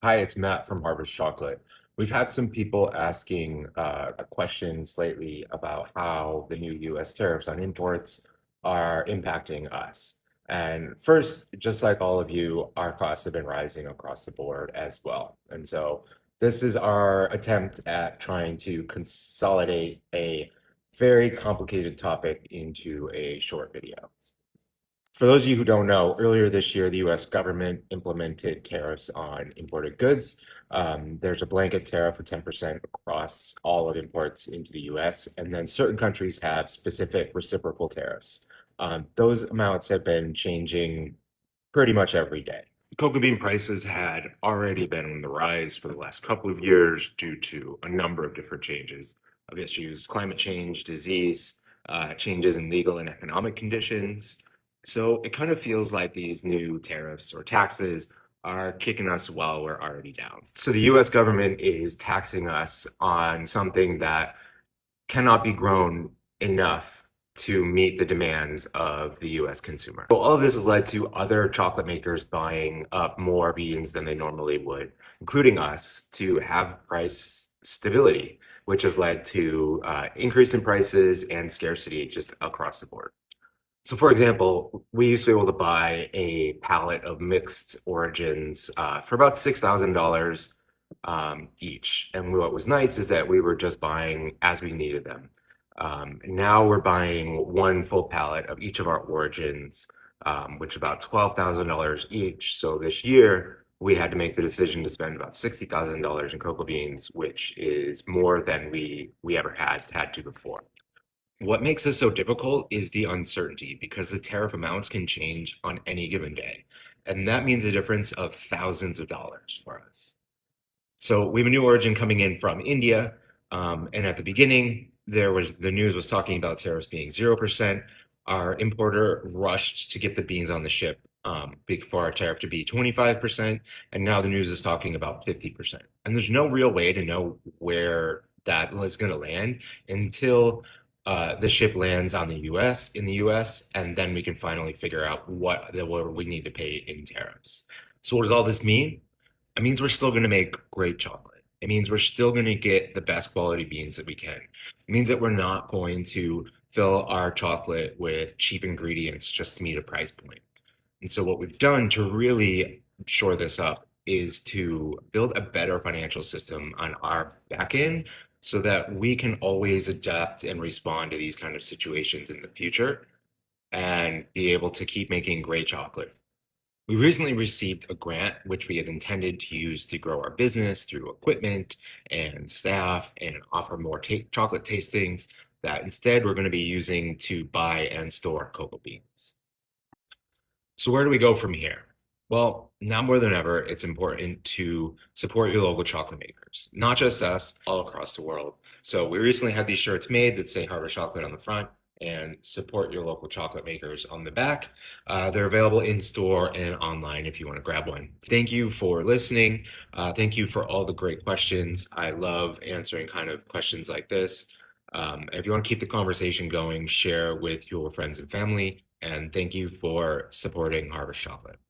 Hi, it's Matt from Harvest Chocolate. We've had some people asking questions lately about how the new U.S. tariffs on imports are impacting us. And first, just like all of you, our costs have been rising across the board as well. And so this is our attempt at trying to consolidate a very complicated topic into a short video. For those of you who don't know, earlier this year, the US government implemented tariffs on imported goods. There's a blanket tariff of 10% across all of imports into the US, and then certain countries have specific reciprocal tariffs. Those amounts have been changing pretty much every day. Cocoa bean prices had already been on the rise for the last couple of years due to a number of different changes of issues, climate change, disease, changes in legal and economic conditions. So it kind of feels like these new tariffs or taxes are kicking us while we're already down. So the US government is taxing us on something that cannot be grown enough to meet the demands of the US consumer. So all of this has led to other chocolate makers buying up more beans than they normally would, including us, to have price stability, which has led to increase in prices and scarcity just across the board. So, for example, we used to be able to buy a pallet of mixed origins for about $6,000 each. And what was nice is that we were just buying as we needed them. Now we're buying one full pallet of each of our origins, which is about $12,000 each. So this year, we had to make the decision to spend about $60,000 in cocoa beans, which is more than we ever had to before. What makes this so difficult is the uncertainty because the tariff amounts can change on any given day. And that means a difference of thousands of dollars for us. So we have a new origin coming in from India. And at the beginning, the news was talking about tariffs being 0%. Our importer rushed to get the beans on the ship for our tariff to be 25%. And now the news is talking about 50%. And there's no real way to know where that is going to land until the ship lands on in the US, and then we can finally figure out what we need to pay in tariffs. So what does all this mean? It means we're still going to make great chocolate. It means we're still going to get the best quality beans that we can. It means that we're not going to fill our chocolate with cheap ingredients just to meet a price point. And so what we've done to really shore this up is to build a better financial system on our back end so that we can always adapt and respond to these kind of situations in the future and be able to keep making great chocolate. We recently received a grant, which we had intended to use to grow our business through equipment and staff and offer more chocolate tastings that instead we're going to be using to buy and store cocoa beans. So where do we go from here? Well, now more than ever, it's important to support your local chocolate makers, not just us, all across the world. So we recently had these shirts made that say Harvest Chocolate on the front and support your local chocolate makers on the back. They're available in store and online if you want to grab one. Thank you for listening. Thank you for all the great questions. I love answering kind of questions like this. If you want to keep the conversation going, share with your friends and family. And thank you for supporting Harvest Chocolate.